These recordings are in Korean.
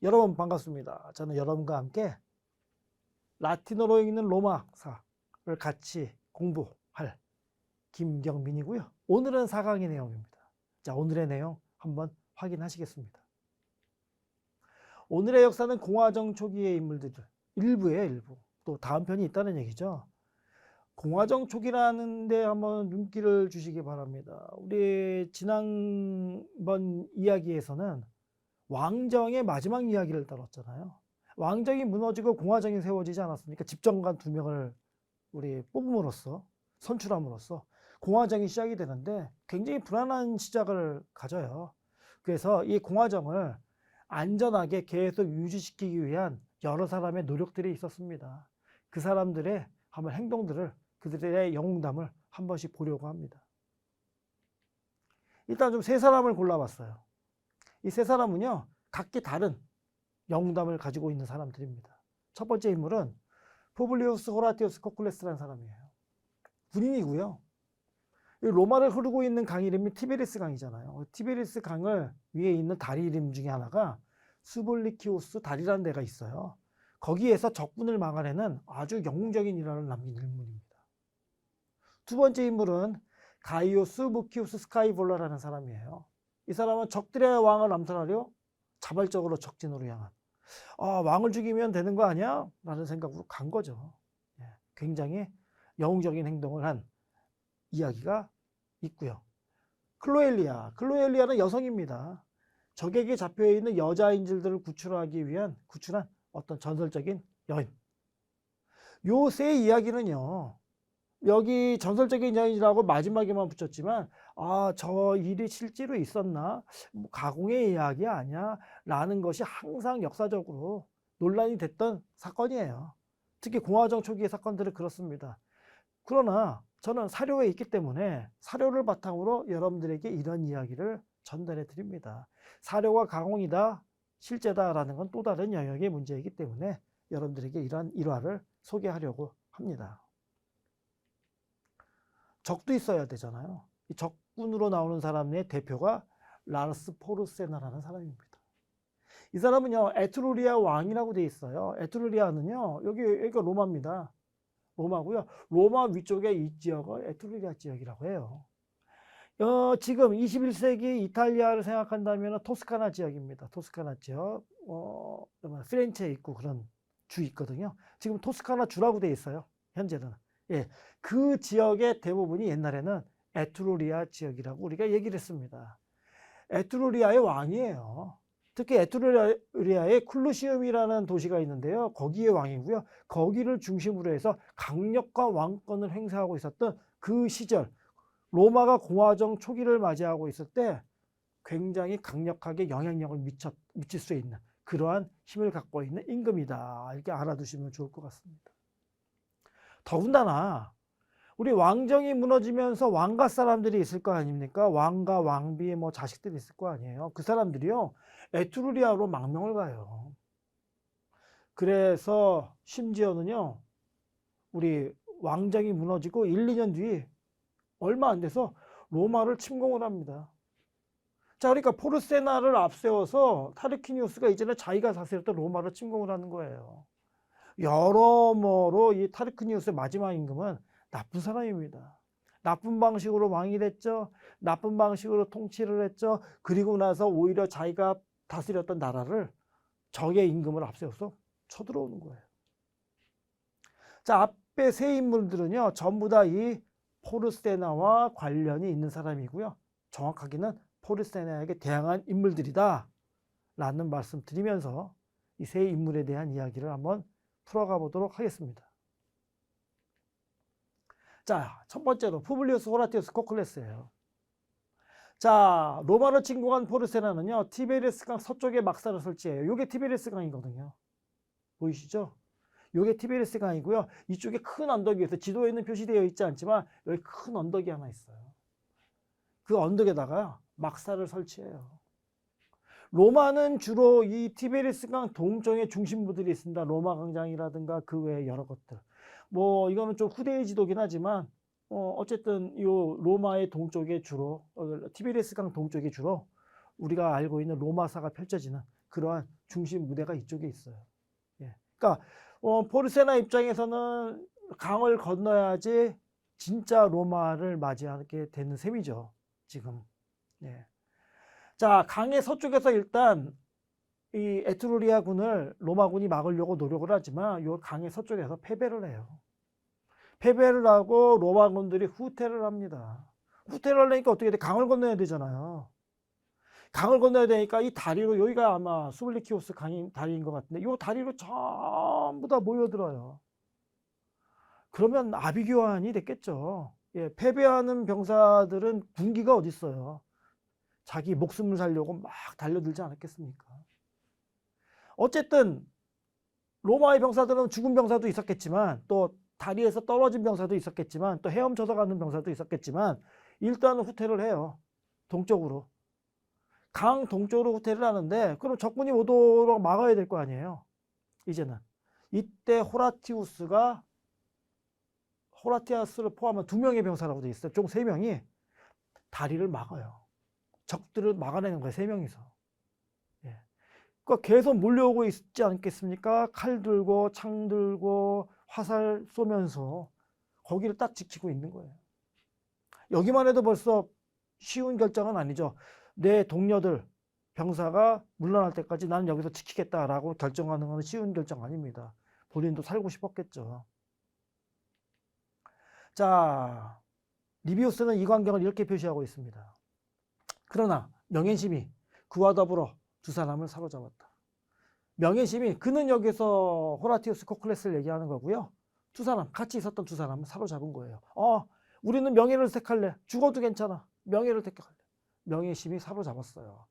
여러분 반갑습니다. 저는 여러분과 함께 라틴어로 읽는 로마사를 같이 공부할 김경민이고요. 오늘은 4강의 내용입니다. 자, 오늘의 내용 한번 확인하시겠습니다. 오늘의 역사는 공화정 초기의 인물들 일부의 일부, 또 다음 편이 있다는 얘기죠. 공화정 초기라는 데 한번 눈길을 주시기 바랍니다. 우리 지난번 이야기에서는 왕정의 마지막 이야기를 다뤘잖아요. 왕정이 무너지고 공화정이 세워지지 않았습니까? 집정관 2명을 우리 뽑음으로써, 선출함으로써 공화정이 시작이 되는데 굉장히 불안한 시작을 가져요. 그래서 이 공화정을 안전하게 계속 유지시키기 위한 여러 사람의 노력들이 있었습니다. 그 사람들의 한번 행동들을, 그들의 영웅담을 한 번씩 보려고 합니다. 일단 좀 3사람을 골라봤어요. 이 3사람은요, 각기 다른 영웅담을 가지고 있는 사람들입니다. 첫 번째 인물은 푸블리우스 호라티우스 코클레스라는 사람이에요. 군인이고요. 로마를 흐르고 있는 강 이름이 티베리스 강이잖아요. 티베리스 강을 위에 있는 다리 이름 중에 하나가 수볼리키우스 다리라는 데가 있어요. 거기에서 적군을 막아내는 아주 영웅적인 일화를 남긴 인물입니다. 두 번째 인물은 가이오스 무키우스 스카이볼라라는 사람이에요. 이 사람은 적들의 왕을 암살하려 자발적으로 적진으로 향한, 왕을 죽이면 되는 거 아니야? 라는 생각으로 간 거죠. 굉장히 영웅적인 행동을 한 이야기가 있고요. 클로엘리아는 여성입니다. 적에게 잡혀있는 여자인질들을 구출한 어떤 전설적인 여인. 요 3 이야기는요, 여기 전설적인 여인이라고 마지막에만 붙였지만 저 일이 실제로 있었나? 뭐 가공의 이야기 아니야? 라는 것이 항상 역사적으로 논란이 됐던 사건이에요. 특히 공화정 초기의 사건들은 그렇습니다. 그러나 저는 사료에 있기 때문에 사료를 바탕으로 여러분들에게 이런 이야기를 전달해 드립니다. 사료가 가공이다, 실제다라는 건 또 다른 영역의 문제이기 때문에 여러분들에게 이러한 일화를 소개하려고 합니다. 적도 있어야 되잖아요. 이 적군으로 나오는 사람의 대표가 라르스 포르세나라는 사람입니다. 이 사람은요, 에트루리아 왕이라고 되어 있어요. 에트루리아는요, 여기가 로마입니다. 로마고요. 로마 위쪽에 이 지역을 에트루리아 지역이라고 해요. 지금 21세기 이탈리아를 생각한다면 토스카나 지역입니다. 토스카나 지역, 피렌체에 있고 그런 주 있거든요. 지금 토스카나 주라고 되어 있어요. 현재는. 예, 그 지역의 대부분이 옛날에는 에트루리아 지역이라고 우리가 얘기를 했습니다. 에트루리아의 왕이에요. 특히 에트루리아에 쿨루시움이라는 도시가 있는데요. 거기의 왕이고요. 거기를 중심으로 해서 강력한 왕권을 행사하고 있었던 그 시절, 로마가 공화정 초기를 맞이하고 있을 때 굉장히 강력하게 영향력을 미칠 수 있는 그러한 힘을 갖고 있는 임금이다. 이렇게 알아두시면 좋을 것 같습니다. 더군다나 우리 왕정이 무너지면서 왕가 사람들이 있을 거 아닙니까? 왕가, 왕비, 뭐 자식들이 있을 거 아니에요. 그 사람들이요, 에트루리아로 망명을 가요. 그래서 심지어는요, 우리 왕정이 무너지고 1, 2년 뒤 얼마 안 돼서 로마를 침공을 합니다. 자, 그러니까 포르세나를 앞세워서 타르퀴니우스가 이전에 자기가 다스렸던 로마를 침공을 하는 거예요. 여러모로 이 타르퀴니우스의 마지막 임금은 나쁜 사람입니다. 나쁜 방식으로 왕이 됐죠. 나쁜 방식으로 통치를 했죠. 그리고 나서 오히려 자기가 다스렸던 나라를 적의 임금을 앞세워서 쳐들어오는 거예요. 자, 앞에 3 인물들은요, 전부 다 이 포르세나와 관련이 있는 사람이고요. 정확하게는 포르세나에게 대항한 인물들이다 라는 말씀 드리면서 이 3 인물에 대한 이야기를 한번 풀어가 보도록 하겠습니다. 자, 첫 번째로 푸블리우스 호라티우스 코클레스예요. 자, 로마를 침공한 포르세나는요, 티베리스 강 서쪽에 막사를 설치해요. 이게 티베리스 강이거든요. 보이시죠? 이게 티베리스 강이고요. 이쪽에 큰 언덕이 있어요. 지도에는 표시되어 있지 않지만 여기 큰 언덕이 하나 있어요. 그 언덕에다가 막사를 설치해요. 로마는 주로 이 티베리스 강 동쪽에 중심부들이 있습니다. 로마 광장이라든가 그 외에 여러 것들. 뭐 이거는 좀 후대의 지도긴 하지만 어쨌든 이 로마의 동쪽에 주로 티베리스 강 동쪽에 주로 우리가 알고 있는 로마사가 펼쳐지는 그러한 중심 무대가 이쪽에 있어요. 예. 그러니까 포르세나 입장에서는 강을 건너야지 진짜 로마를 맞이하게 되는 셈이죠. 지금. 예. 자, 강의 서쪽에서 일단 이 에트루리아군을 로마군이 막으려고 노력을 하지만 이 강의 서쪽에서 패배를 해요. 패배를 하고 로마군들이 후퇴를 합니다. 후퇴를 하려니까 어떻게 돼? 강을 건너야 되잖아요. 강을 건너야 되니까 이 다리로, 여기가 아마 수블리키오스 다리인 것 같은데 이 다리로 전부 다 모여들어요. 그러면 아비규환이 됐겠죠. 예, 패배하는 병사들은 군기가 어디 있어요. 자기 목숨을 살려고 막 달려들지 않았겠습니까? 어쨌든 로마의 병사들은 죽은 병사도 있었겠지만 또 다리에서 떨어진 병사도 있었겠지만 또 헤엄쳐서 가는 병사도 있었겠지만 일단은 후퇴를 해요. 동쪽으로. 강 동쪽으로 후퇴를 하는데 그럼 적군이 못 오도록 막아야 될 거 아니에요. 이제는. 이때 호라티우스를 포함한 2명의 병사라고 되어 있어요. 총 3명이 다리를 막아요. 적들을 막아내는 거예요. 3명이서. 예. 그러니까 계속 몰려오고 있지 않겠습니까? 칼 들고 창 들고 화살 쏘면서 거기를 딱 지키고 있는 거예요. 여기만 해도 벌써 쉬운 결정은 아니죠. 내 동료들 병사가 물러날 때까지 나는 여기서 지키겠다라고 결정하는 건 쉬운 결정 아닙니다. 본인도 살고 싶었겠죠. 자, 리비우스는 이 광경을 이렇게 표시하고 있습니다. 그러나 명예심이 그와 더불어 2사람을 사로잡았다. 명예심이, 그는 여기서 호라티우스 코클레스를 얘기하는 거고요. 2사람, 같이 있었던 2사람을 사로잡은 거예요. 우리는 명예를 택할래. 죽어도 괜찮아. 명예를 택할래. 명예심이 사로잡았어요.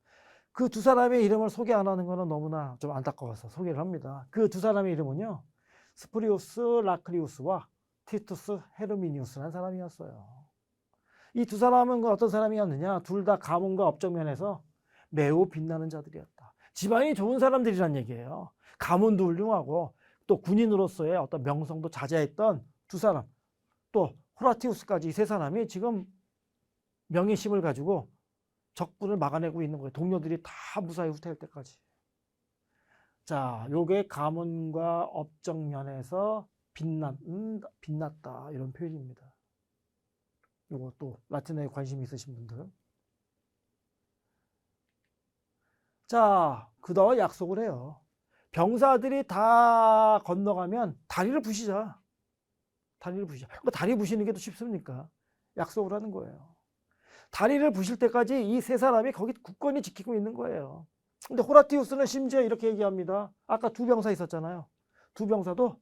그 2사람의 이름을 소개 안 하는 것은 너무나 좀 안타까워서 소개를 합니다. 그 2사람의 이름은요, 스프리우스 라크리우스와 티투스 헤르미니우스라는 사람이었어요. 이 2사람은 어떤 사람이었느냐? 둘 다 가문과 업적 면에서 매우 빛나는 자들이었다. 집안이 좋은 사람들이란 얘기예요. 가문도 훌륭하고 또 군인으로서의 어떤 명성도 자자했던 2사람, 또 호라티우스까지 이 3사람이 지금 명예심을 가지고 적군을 막아내고 있는 거예요. 동료들이 다 무사히 후퇴할 때까지. 자, 요게 가문과 업적 면에서 빛났다, 이런 표현입니다. 요것도 라틴어에 관심 있으신 분들. 자, 그다음 약속을 해요. 병사들이 다 건너가면 다리를 부시자. 다리를 부시자. 다리 부시는 게 더 쉽습니까? 약속을 하는 거예요. 다리를 부실 때까지 이 3사람이 거기 굳건히 지키고 있는 거예요. 근데 호라티우스는 심지어 이렇게 얘기합니다. 아까 2병사 있었잖아요. 2병사도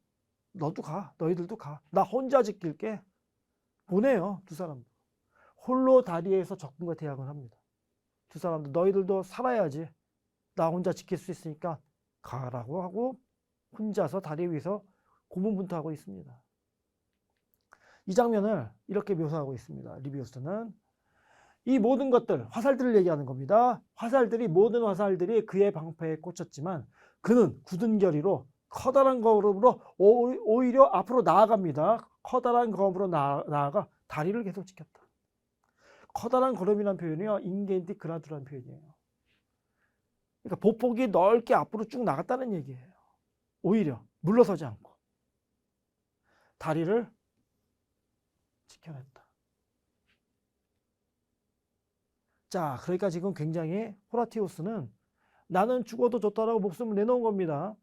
너도 가. 너희들도 가. 나 혼자 지킬게. 보내요. 2사람도. 홀로 다리에서 적군과 대항을 합니다. 2사람도 너희들도 살아야지. 나 혼자 지킬 수 있으니까 가라고 하고 혼자서 다리 위에서 고문분투하고 있습니다. 이 장면을 이렇게 묘사하고 있습니다. 리비우스는 이 모든 것들, 화살들을 얘기하는 겁니다. 모든 화살들이 그의 방패에 꽂혔지만 그는 굳은 결의로 커다란 걸음으로 오히려 앞으로 나아갑니다. 커다란 걸음으로 나아가 다리를 계속 지켰다. 커다란 걸음이라는 표현이요, 인겐디 그라두라는 표현이에요. 그러니까 보폭이 넓게 앞으로 쭉 나갔다는 얘기예요. 오히려 물러서지 않고 다리를 지켜냈다. 자, 그러니까 지금 굉장히 호라티우스는 나는 죽어도 좋다라고 목숨을 내놓은 겁니다.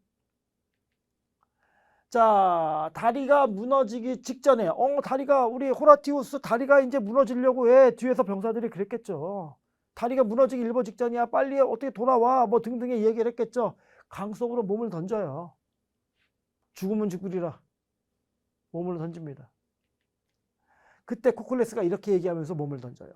자, 다리가 무너지기 직전에 우리 호라티우스 다리가 이제 무너지려고 해. 뒤에서 병사들이 그랬겠죠. 다리가 무너지기 일보 직전이야. 빨리 어떻게 돌아와. 뭐 등등의 얘기를 했겠죠. 강 속으로 몸을 던져요. 죽으면 죽으리라. 몸을 던집니다. 그때 코클레스가 이렇게 얘기하면서 몸을 던져요.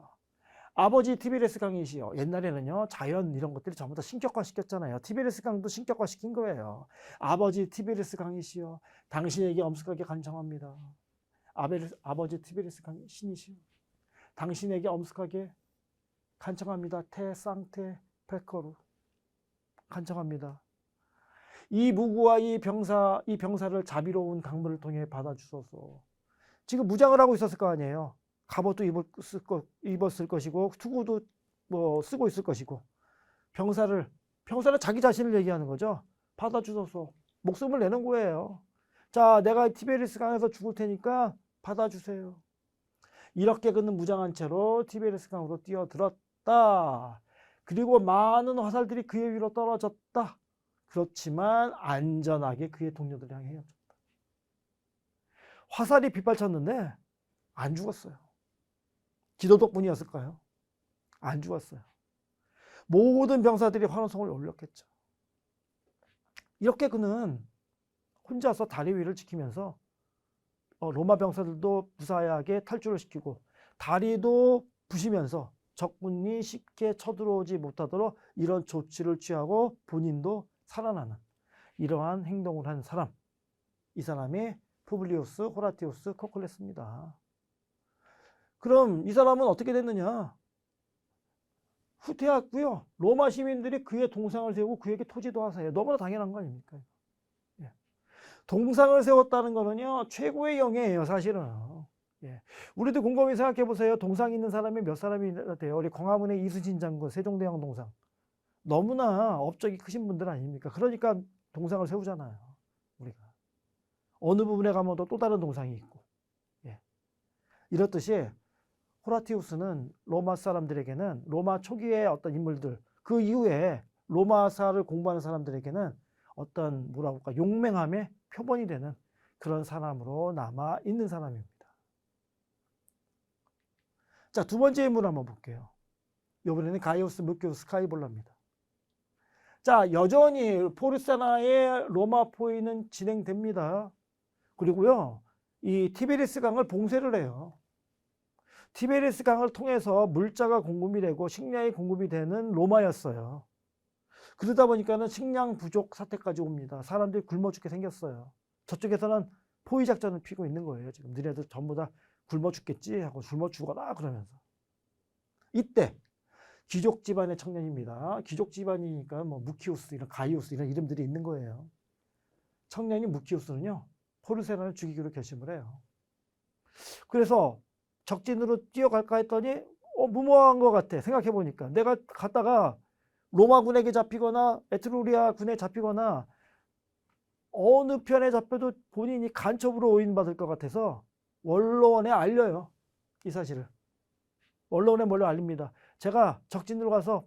아버지 티베리스 강이시여. 옛날에는요, 자연 이런 것들이 전부 다 신격화 시켰잖아요. 티베리스 강도 신격화 시킨 거예요. 아버지 티베리스 강이시여, 당신에게 엄숙하게 간청합니다. 아버지 티베리스 강 신이시여, 당신에게 엄숙하게 간청합니다. 테 상테 페커루, 간청합니다. 이 무구와 이 병사를 자비로운 강물을 통해 받아주소서. 지금 무장을 하고 있었을 거 아니에요. 갑옷도 입었을 것이고 투구도 뭐 쓰고 있을 것이고 병사를 병사는 자기 자신을 얘기하는 거죠. 받아주소서. 목숨을 내는 거예요. 자, 내가 티베리스 강에서 죽을 테니까 받아주세요. 이렇게 그는 무장한 채로 티베리스 강으로 뛰어들었다. 그리고 많은 화살들이 그의 위로 떨어졌다. 그렇지만 안전하게 그의 동료들을 향해 헤어졌다. 화살이 빗발쳤는데 안 죽었어요. 기도 덕분이었을까요? 안 죽었어요. 모든 병사들이 환호성을 올렸겠죠. 이렇게 그는 혼자서 다리 위를 지키면서 로마 병사들도 무사하게 탈출을 시키고 다리도 부시면서 적군이 쉽게 쳐들어오지 못하도록 이런 조치를 취하고 본인도 살아나는 이러한 행동을 한 사람, 이 사람이 푸블리우스 호라티우스 코클레스입니다. 그럼 이 사람은 어떻게 됐느냐? 후퇴했고요. 로마 시민들이 그의 동상을 세우고 그에게 토지도 하사해요. 너무나 당연한 거 아닙니까? 예. 동상을 세웠다는 거는요, 최고의 영예예요, 사실은. 예. 우리도 곰곰이 생각해 보세요. 동상 있는 사람이 몇 사람이 돼요? 우리 광화문의 이순신 장군, 세종대왕 동상. 너무나 업적이 크신 분들 아닙니까? 그러니까 동상을 세우잖아요, 우리가. 어느 부분에 가면 또 다른 동상이 있고. 예. 이렇듯이 호라티우스는 로마 사람들에게는 로마 초기의 어떤 인물들, 그 이후에 로마사를 공부하는 사람들에게는 어떤 뭐라고 할까 용맹함의 표본이 되는 그런 사람으로 남아 있는 사람입니다. 자, 두 번째 인물 한번 볼게요. 이번에는 가이우스 무키우스 스카이볼라입니다. 자, 여전히 포르세나의 로마 포위는 진행됩니다. 그리고요, 이 티베리스 강을 봉쇄를 해요. 티베리스 강을 통해서 물자가 공급이 되고 식량이 공급이 되는 로마였어요. 그러다 보니까는 식량 부족 사태까지 옵니다. 사람들이 굶어 죽게 생겼어요. 저쪽에서는 포위 작전을 피고 있는 거예요. 지금 너네들 전부 다 굶어 죽겠지 하고 굶어 죽어라 그러면서. 이때 귀족 집안의 청년입니다. 귀족 집안이니까 뭐 무키우스 이런 가이우스 이런 이름들이 있는 거예요. 청년인 무키우스는요, 포르세나를 죽이기로 결심을 해요. 그래서 적진으로 뛰어갈까 했더니 무모한 것 같아. 생각해 보니까 내가 갔다가 로마군에게 잡히거나 에트루리아 군에 잡히거나 어느 편에 잡혀도 본인이 간첩으로 오인받을 것 같아서 원로원에 알려요. 이 사실을. 원로원에 몰래 알립니다. 제가 적진으로 가서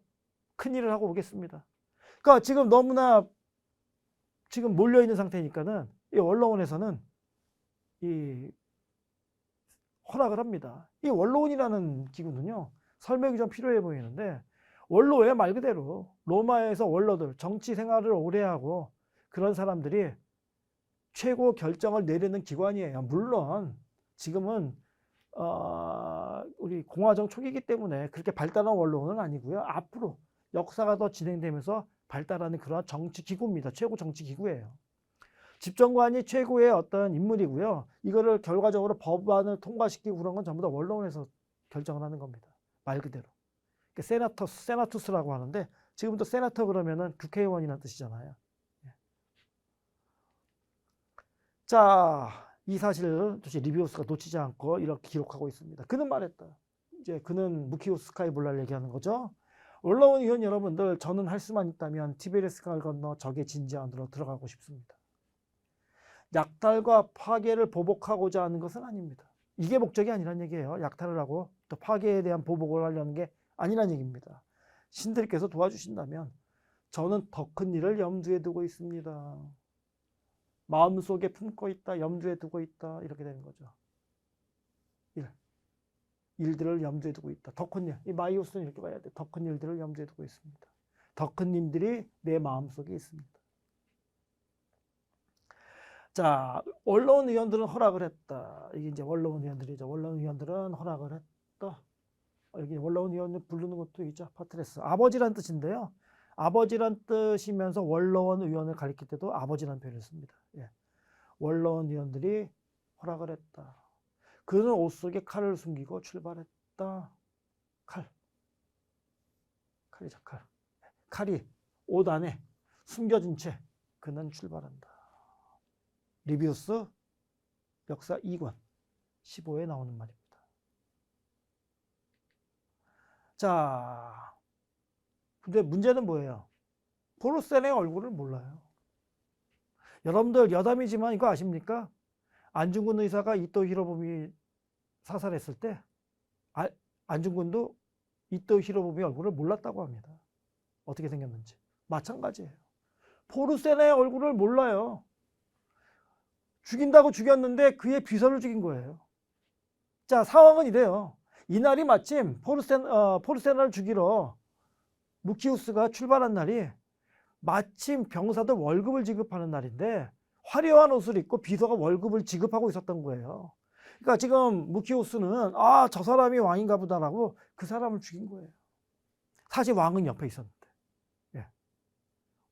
큰일을 하고 오겠습니다. 그러니까 지금 너무나 지금 몰려있는 상태니까는 이 원로원에서는 이 허락을 합니다. 이 원로원이라는 기구는요, 설명이 좀 필요해 보이는데 원로회 말 그대로 로마에서 원로들, 정치 생활을 오래 하고 그런 사람들이 최고 결정을 내리는 기관이에요. 물론 지금은 우리 공화정 초기이기 때문에 그렇게 발달한 원로는 아니고요. 앞으로 역사가 더 진행되면서 발달하는 그런 정치 기구입니다. 최고 정치 기구예요. 집정관이 최고의 어떤 인물이고요. 이거를 결과적으로 법안을 통과시키고 그런 건 전부 다 원로원에서 결정을 하는 겁니다. 말 그대로. 세나투스라고 하는데 지금도 세나터 그러면은 국회의원이라는 뜻이잖아요. 자, 이 사실을 도대체 리비우스가 놓치지 않고 이렇게 기록하고 있습니다. 그는 말했다. 이제 그는 무키우스 스카이볼라를 얘기하는 거죠. 올라온 의원 여러분들, 저는 할 수만 있다면 티베리스 강을 건너 적의 진지 안으로 들어가고 싶습니다. 약탈과 파괴를 보복하고자 하는 것은 아닙니다. 이게 목적이 아니란 얘기예요. 약탈을 하고 또 파괴에 대한 보복을 하려는 게 아니란 얘기입니다. 신들께서 도와주신다면 저는 더 큰 일을 염두에 두고 있습니다. 마음속에 품고 있다, 염두에 두고 있다, 이렇게 되는 거죠. 일들을 염두에 두고 있다. 더 큰 일. 이 마이오스는 이렇게 봐야 돼. 더 큰 일들을 염두에 두고 있습니다. 더 큰 일들이 내 마음속에 있습니다. 자, 원로원 의원들은 허락을 했다. 이게 이제 원로원 의원들이죠. 원로원 의원들은 허락을 했다. 여기 원로원 의원을 부르는 것도 있죠. 파트레스. 아버지란 뜻인데요. 아버지란 뜻이면서 원로원 의원을 가리킬 때도 아버지란 표현을 씁니다. 예. 원로원 의원들이 허락을 했다. 그는 옷 속에 칼을 숨기고 출발했다. 칼이죠, 칼. 칼이 옷 안에 숨겨진 채 그는 출발한다. 리비우스 역사 2권 15에 나오는 말입니다. 자, 근데 문제는 뭐예요? 포르세나의 얼굴을 몰라요. 여러분들 여담이지만 이거 아십니까? 안중근 의사가 이토 히로부미 사살했을 때 안중근도 이토 히로부미 얼굴을 몰랐다고 합니다. 어떻게 생겼는지. 마찬가지예요. 포르세나의 얼굴을 몰라요. 죽인다고 죽였는데 그의 비서를 죽인 거예요. 자, 상황은 이래요. 이날이 마침 포르세나를 죽이러 무키우스가 출발한 날이 마침 병사들 월급을 지급하는 날인데 화려한 옷을 입고 비서가 월급을 지급하고 있었던 거예요. 그러니까 지금 무키우스는 저 사람이 왕인가 보다라고 그 사람을 죽인 거예요. 사실 왕은 옆에 있었는데. 예.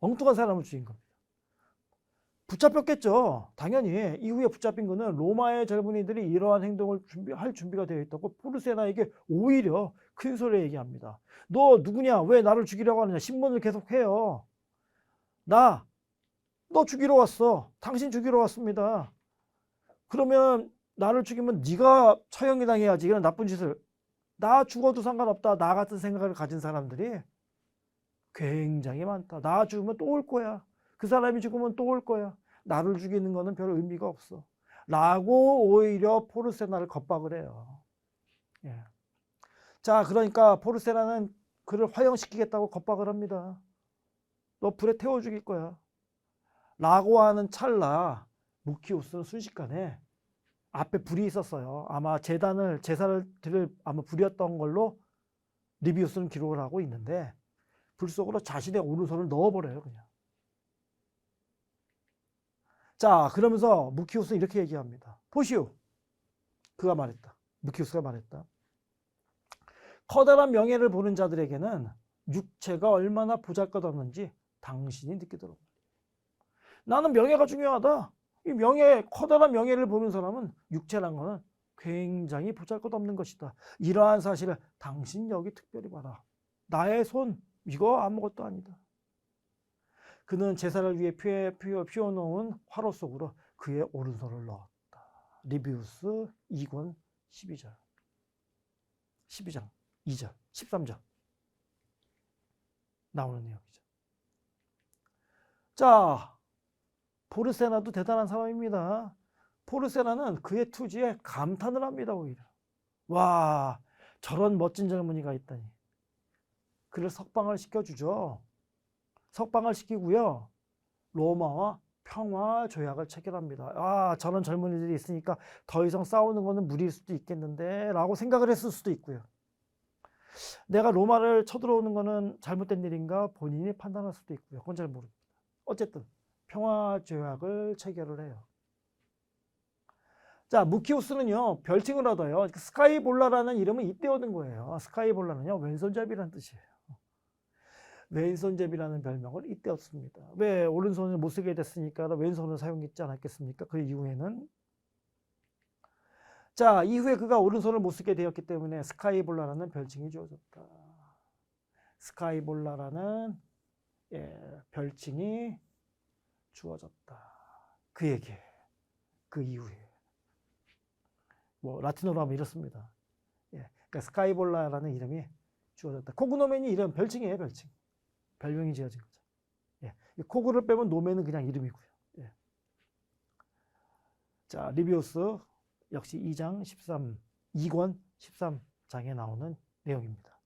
엉뚱한 사람을 죽인 겁니다. 붙잡혔겠죠. 당연히 이후에 붙잡힌 거는 로마의 젊은이들이 이러한 행동을 할 준비가 되어 있다고 포르세나에게 오히려 큰 소리로 얘기합니다. 너 누구냐? 왜 나를 죽이려고 하느냐? 신문을 계속해요. 너 죽이러 왔어. 당신 죽이러 왔습니다. 그러면 나를 죽이면 네가 처형이 당해야지. 이런 나쁜 짓을. 나 죽어도 상관없다. 나 같은 생각을 가진 사람들이 굉장히 많다. 나 죽으면 또 올 거야. 그 사람이 죽으면 또 올 거야. 나를 죽이는 거는 별 의미가 없어. 라고 오히려 포르세나를 겁박을 해요. 예. 자, 그러니까 포르세나는 그를 화형시키겠다고 겁박을 합니다. 너 불에 태워 죽일 거야. 라고 하는 찰나 무키우스는 순식간에 앞에 불이 있었어요. 아마 제사를 드릴 아마 불이었던 걸로 리비우스는 기록을 하고 있는데 불 속으로 자신의 오른손을 넣어버려요. 그냥. 자, 그러면서 무키우스는 이렇게 얘기합니다. 보시오. 무키우스가 말했다. 커다란 명예를 보는 자들에게는 육체가 얼마나 보잘것없는지 당신이 느끼도록. 나는 명예가 중요하다. 이 커다란 명예를 보는 사람은 육체란 거는 굉장히 보잘것없는 것이다. 이러한 사실을 당신 여기 특별히 봐라. 나의 손, 이거 아무것도 아니다. 그는 제사를 위해 피워놓은 화로 속으로 그의 오른손을 넣었다. 리비우스 2권 12장 2절 13절 나오는 내용이죠. 자, 포르세나도 대단한 사람입니다. 포르세나는 그의 투지에 감탄을 합니다. 오히려. 와, 저런 멋진 젊은이가 있다니. 그를 석방을 시켜주죠. 석방을 시키고요. 로마와 평화 조약을 체결합니다. 저런 젊은이들이 있으니까 더 이상 싸우는 거는 무리일 수도 있겠는데 라고 생각을 했을 수도 있고요. 내가 로마를 쳐들어오는 거는 잘못된 일인가 본인이 판단할 수도 있고요. 그건 잘 모릅니다. 어쨌든 평화 조약을 체결을 해요. 자, 무키우스는요, 별칭을 얻어요. 스카이볼라라는 이름은 이때 얻은 거예요. 스카이볼라는요, 왼손잡이라는 뜻이에요. 왼손잡이라는 별명을 이때 얻습니다. 왜 오른손을 못 쓰게 됐으니까 왼손을 사용했지 않았겠습니까? 그 이후에는. 자, 이후에 그가 오른손을 못 쓰게 되었기 때문에 스카이볼라라는 별칭이 주어졌다. 스카이볼라라는 별칭이 주어졌다. 그에게, 그 이후에. 라틴어로 하면 이렇습니다. 그러니까 스카이볼라라는 이름이 주어졌다. 코그노멘이 이름, 별칭이에요, 별칭. 별명이 지어진 거죠. 코그를 빼면 노멘은 그냥 이름이고요. 자, 리비우스 역시 2권 13장에 나오는 내용입니다.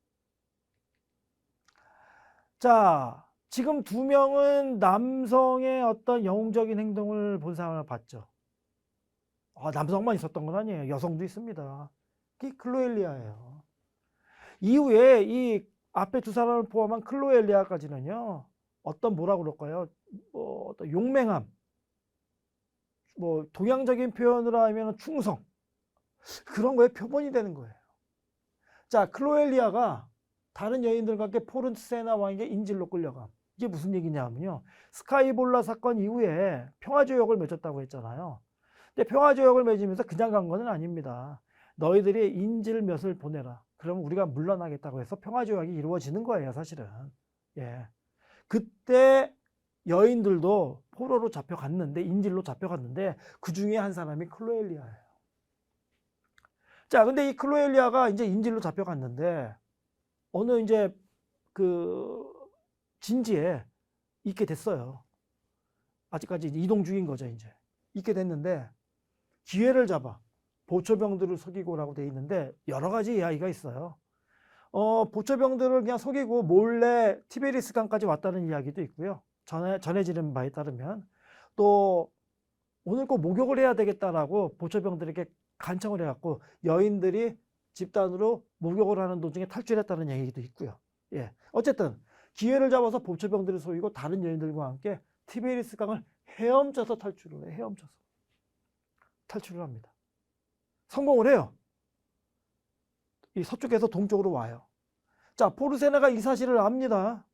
자, 지금 두 명은 남성의 어떤 영웅적인 행동을 본 사람을 봤죠. 남성만 있었던 건 아니에요. 여성도 있습니다. 그게 클로엘리아예요. 이후에 이 앞에 두 사람을 포함한 클로엘리아까지는요, 뭐라고 그럴까요? 어떤 용맹함, 동양적인 표현으로 하면 충성, 그런 거에 표본이 되는 거예요. 자, 클로엘리아가 다른 여인들과 함께 포르세나 왕에게 인질로 끌려감. 이게 무슨 얘기냐면요, 스카이볼라 사건 이후에 평화조약을 맺었다고 했잖아요. 근데 평화조약을 맺으면서 그냥 간 건 아닙니다. 너희들이 인질 몇을 보내라. 그러면 우리가 물러나겠다고 해서 평화조약이 이루어지는 거예요, 사실은. 그때 여인들도 포로로 잡혀갔는데, 인질로 잡혀갔는데, 그 중에 한 사람이 클로엘리아예요. 자, 근데 이 클로엘리아가 이제 인질로 잡혀갔는데, 어느 이제 그 진지에 있게 됐어요. 아직까지 이동 중인 거죠, 이제. 있게 됐는데, 기회를 잡아 보초병들을 속이고라고 돼 있는데, 여러 가지 이야기가 있어요. 보초병들을 그냥 속이고 몰래 티베리스 강까지 왔다는 이야기도 있고요. 전해지는 바에 따르면. 또, 오늘 꼭 목욕을 해야 되겠다라고 보초병들에게 간청을 해갖고 여인들이 집단으로 목욕을 하는 도중에 탈출했다는 얘기도 있고요. 예. 어쨌든, 기회를 잡아서 보초병들을 속이고 다른 여인들과 함께 티베리스 강을 헤엄쳐서 탈출을 해요. 헤엄쳐서. 탈출을 합니다. 성공을 해요. 이 서쪽에서 동쪽으로 와요. 자, 포르세나가 이 사실을 압니다.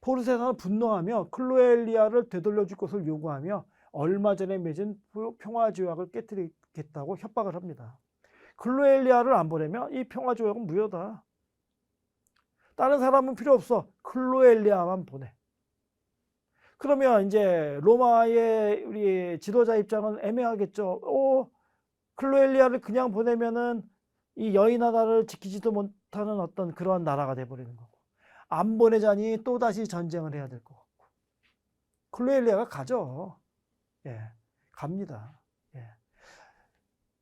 포르세나는 분노하며 클로엘리아를 되돌려줄 것을 요구하며 얼마 전에 맺은 평화조약을 깨뜨리겠다고 협박을 합니다. 클로엘리아를 안 보내면 이 평화조약은 무효다. 다른 사람은 필요 없어. 클로엘리아만 보내. 그러면 이제 로마의 우리 지도자 입장은 애매하겠죠. 클로엘리아를 그냥 보내면은 이 여인 하나를 지키지도 못하는 어떤 그러한 나라가 돼버리는 거고, 안 보내자니 또 다시 전쟁을 해야 될 것 같고. 클로엘리아가 가죠. 예, 갑니다. 예.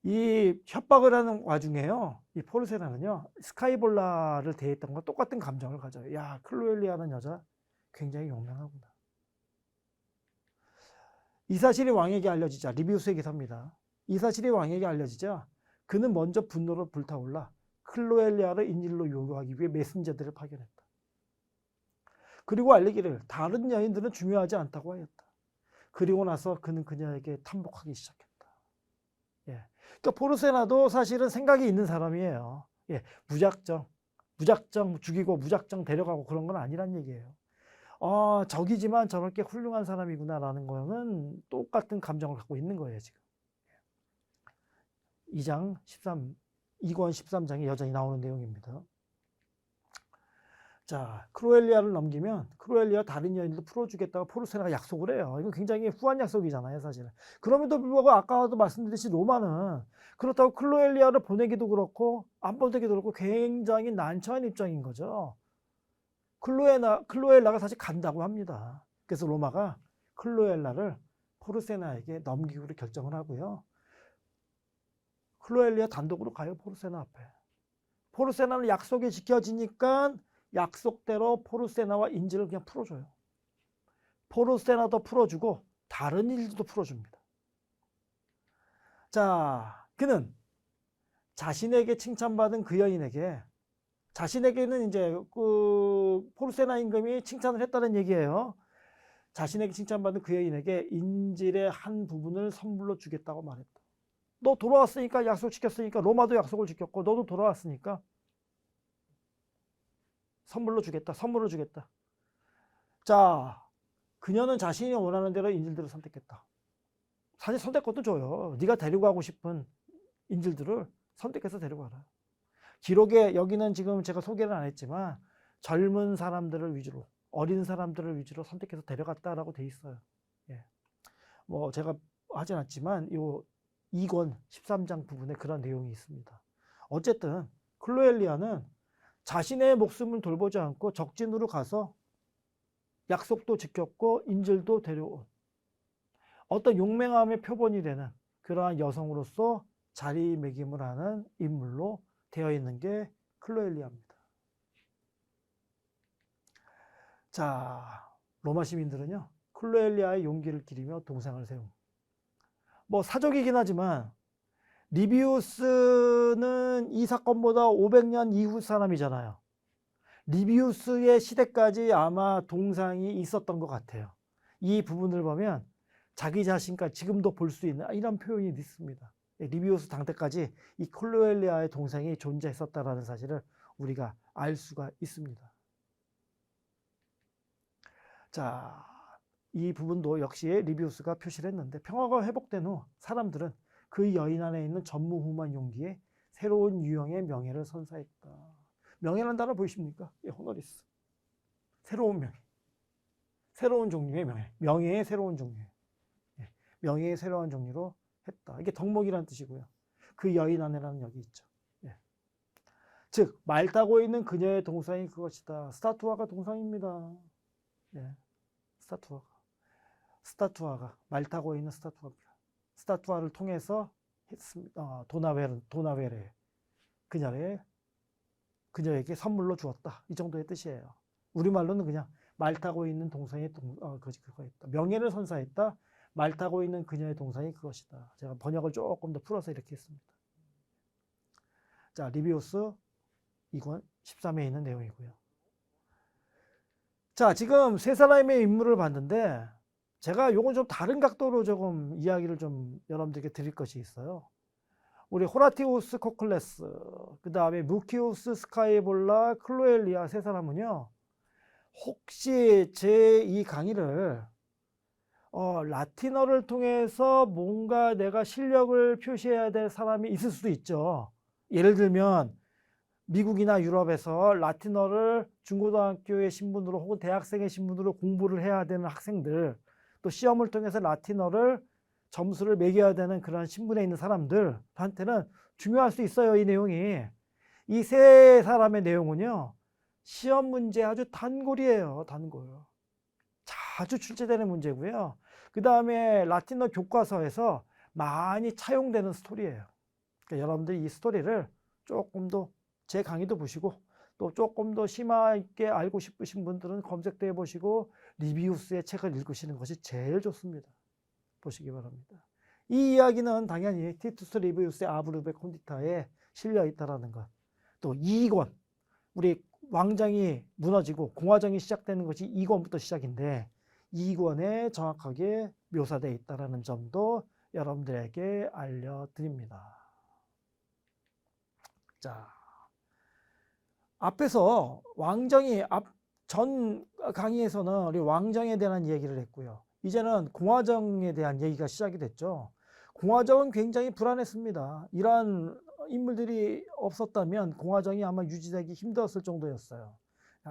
이 협박을 하는 와중에요, 이 포르세나는요, 스카이볼라를 대했던 것과 똑같은 감정을 가져요. 야, 클로엘리아는 여자 굉장히 용맹하구나. 이 사실이 왕에게 알려지자, 리비우스에게 삽니다. 이 사실이 왕에게 알려지자 그는 먼저 분노로 불타올라 클로엘리아를 인질로 요구하기 위해 메신저들을 파견했다. 그리고 알리기를 다른 여인들은 중요하지 않다고 하였다. 그리고 나서 그는 그녀에게 탐복하기 시작했다. 예. 그러니까 포르세나도 사실은 생각이 있는 사람이에요. 예. 무작정 죽이고 무작정 데려가고 그런 건 아니란 얘기예요. 적이지만 저렇게 훌륭한 사람이구나라는 거는 똑같은 감정을 갖고 있는 거예요, 지금. 2권 13장에 여전히 나오는 내용입니다. 자, 크로엘리아를 넘기면 크로엘리아 다른 여인들도 풀어주겠다고 포르세나가 약속을 해요. 이거 굉장히 후한 약속이잖아요, 사실은. 그럼에도 불구하고 아까도 말씀드렸듯이 로마는 그렇다고 클로엘리아를 보내기도 그렇고 안 보내기도 그렇고 굉장히 난처한 입장인 거죠. 클로엘라가 사실 간다고 합니다. 그래서 로마가 클로엘라를 포르세나에게 넘기기로 결정을 하고요. 클로엘리아 단독으로 가요, 포르세나 앞에. 포르세나는 약속이 지켜지니까 약속대로 포르세나와 인질을 그냥 풀어줘요. 포르세나도 풀어주고 다른 인질도 풀어줍니다. 자, 그는 자신에게 칭찬받은 그 여인에게, 자신에게는 이제 그 포르세나 임금이 칭찬을 했다는 얘기예요. 자신에게 칭찬받은 그 여인에게 인질의 한 부분을 선물로 주겠다고 말했다. 너 돌아왔으니까, 약속 지켰으니까, 로마도 약속을 지켰고 너도 돌아왔으니까 선물로 주겠다. 자, 그녀는 자신이 원하는 대로 인질들을 선택했다. 사실 선택권도 줘요. 네가 데리고 가고 싶은 인질들을 선택해서 데려가라. 기록에 여기는 지금 제가 소개를 안 했지만 젊은 사람들을 위주로, 어린 사람들을 위주로 선택해서 데려갔다라고 돼 있어요. 예. 뭐 제가 하진 않지만 요 2권 13장 부분에 그런 내용이 있습니다. 어쨌든 클로엘리아는 자신의 목숨을 돌보지 않고 적진으로 가서 약속도 지켰고 인질도 데려온 어떤 용맹함의 표본이 되는 그러한 여성으로서 자리매김을 하는 인물로 되어 있는 게 클로엘리아입니다. 자, 로마 시민들은요, 클로엘리아의 용기를 기리며 동상을 세움. 뭐 사적이긴 하지만 리비우스는 이 사건보다 500년 이후 사람이잖아요. 리비우스의 시대까지 아마 동상이 있었던 것 같아요. 이 부분을 보면 자기 자신까지 지금도 볼 수 있는 이런 표현이 있습니다. 리비우스 당대까지 이 클로엘리아의 동상이 존재했었다는 사실을 우리가 알 수가 있습니다. 자, 이 부분도 역시 리비우스가 표시를 했는데, 평화가 회복된 후 사람들은 그 여인 안에 있는 전무후무한 용기에 새로운 유형의 명예를 선사했다. 명예라는 단어 보이십니까? 예, 호너리스. 새로운 명예. 새로운 종류의 명예. 명예의 새로운 종류. 예, 명예의 새로운 종류로 했다. 이게 덕목이라는 뜻이고요. 그 여인 안에라는 여기 있죠. 예. 즉, 말 타고 있는 그녀의 동상이 그것이다. 스타투아가 동상입니다. 예. 스타투아가 말 타고 있는 스타투아입니다. 스타투아를 통해서 도나웨르 그녀에게 선물로 주었다. 이 정도의 뜻이에요. 우리말로는 그냥 말 타고 있는 동상의 그거였다. 명예를 선사했다. 말 타고 있는 그녀의 동상이 그것이다. 제가 번역을 조금 더 풀어서 이렇게 했습니다. 자, 리비우스 2권 13회에 있는 내용이고요. 자, 지금 세 사람의 인물을 봤는데 제가 요건 좀 다른 각도로 조금 이야기를 좀 여러분들께 드릴 것이 있어요. 우리 호라티우스 코클레스, 그 다음에 무키우스 스카이볼라, 클로엘리아 세 사람은요, 혹시 제 이 강의를 라틴어를 통해서 뭔가 내가 실력을 표시해야 될 사람이 있을 수도 있죠. 예를 들면 미국이나 유럽에서 라틴어를 중고등학교의 신분으로 혹은 대학생의 신분으로 공부를 해야 되는 학생들, 또 시험을 통해서 라틴어를 점수를 매겨야 되는 그런 신분에 있는 사람들한테는 중요할 수 있어요. 이 내용이. 이 세 사람의 내용은요, 시험 문제 아주 단골이에요. 단골. 자주 출제되는 문제고요. 그 다음에 라틴어 교과서에서 많이 차용되는 스토리예요. 그러니까 여러분들이 이 스토리를 조금 더 제 강의도 보시고 또 조금 더 심하게 알고 싶으신 분들은 검색도 해보시고 리비우스의 책을 읽으시는 것이 제일 좋습니다. 보시기 바랍니다. 이 이야기는 당연히 티투스 리비우스의 아브르베 콘디타에 실려 있다는 것. 또 2권, 우리 왕정이 무너지고 공화정이 시작되는 것이 2권부터 시작인데 2권에 정확하게 묘사되어 있다는 점도 여러분들에게 알려드립니다. 자, 앞에서 왕정이 전 강의에서는 우리 왕정에 대한 얘기를 했고요. 이제는 공화정에 대한 얘기가 시작이 됐죠. 공화정은 굉장히 불안했습니다. 이러한 인물들이 없었다면 공화정이 아마 유지되기 힘들었을 정도였어요.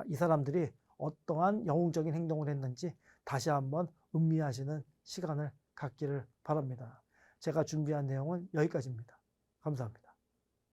이 사람들이 어떠한 영웅적인 행동을 했는지 다시 한번 음미하시는 시간을 갖기를 바랍니다. 제가 준비한 내용은 여기까지입니다. 감사합니다.